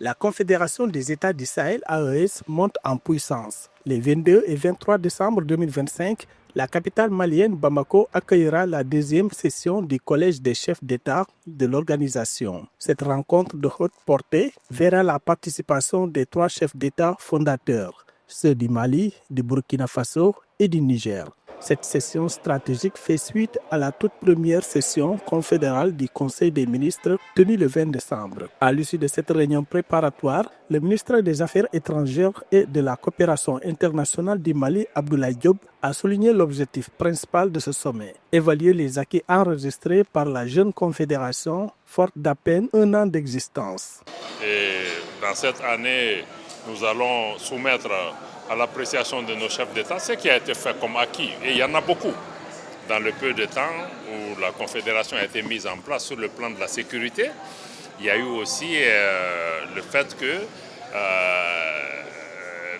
La Confédération des États du Sahel AES monte en puissance. Les 22 et 23 décembre 2025, la capitale malienne Bamako accueillera la deuxième session du Collège des chefs d'État de l'organisation. Cette rencontre de haute portée verra la participation des 3 chefs d'État fondateurs, ceux du Mali, du Burkina Faso et du Niger. Cette session stratégique fait suite à la toute première session confédérale du Conseil des ministres tenue le 20 décembre. À l'issue de cette réunion préparatoire, le ministre des Affaires étrangères et de la coopération internationale du Mali, Abdoulaye Diop, a souligné l'objectif principal de ce sommet: évaluer les acquis enregistrés par la jeune confédération forte d'à peine 1 an d'existence. Et dans cette année, nous allons soumettre à l'appréciation de nos chefs d'État ce qui a été fait comme acquis. Et il y en a beaucoup. Dans le peu de temps où la Confédération a été mise en place sur le plan de la sécurité, il y a eu aussi le fait que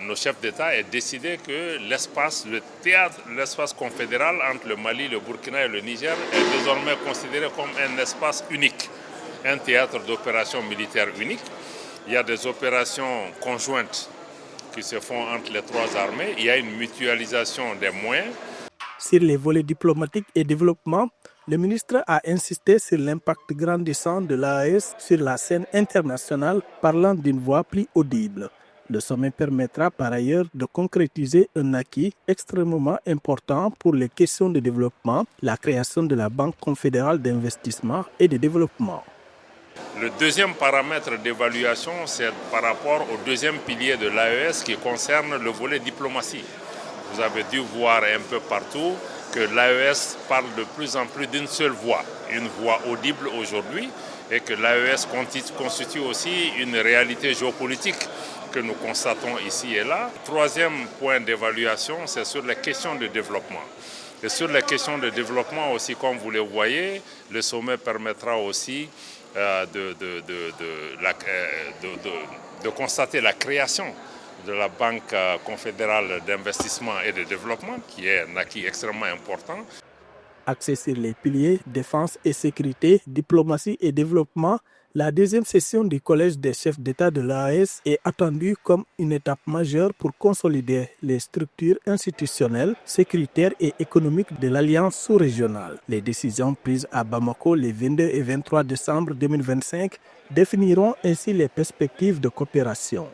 nos chefs d'État aient décidé que le théâtre, l'espace confédéral entre le Mali, le Burkina et le Niger est désormais considéré comme un espace unique, un théâtre d'opérations militaires unique. Il y a des opérations conjointes qui se font entre les 3 armées. Il y a une mutualisation des moyens. Sur les volets diplomatiques et développement, le ministre a insisté sur l'impact grandissant de l'AES sur la scène internationale, parlant d'une voix plus audible. Le sommet permettra par ailleurs de concrétiser un acquis extrêmement important pour les questions de développement, la création de la Banque confédérale d'investissement et de développement. Le deuxième paramètre d'évaluation, c'est par rapport au deuxième pilier de l'AES qui concerne le volet diplomatie. Vous avez dû voir un peu partout que l'AES parle de plus en plus d'une seule voix, une voix audible aujourd'hui, et que l'AES constitue aussi une réalité géopolitique que nous constatons ici et là. Troisième point d'évaluation, c'est sur les questions de développement. Et sur les questions de développement aussi, comme vous le voyez, le sommet permettra aussi de constater la création de la Banque confédérale d'investissement et de développement, qui est un acquis extrêmement important. Axée sur les piliers défense et sécurité, diplomatie et développement, la deuxième session du Collège des chefs d'État de l'AES est attendue comme une étape majeure pour consolider les structures institutionnelles, sécuritaires et économiques de l'Alliance sous-régionale. Les décisions prises à Bamako les 22 et 23 décembre 2025 définiront ainsi les perspectives de coopération.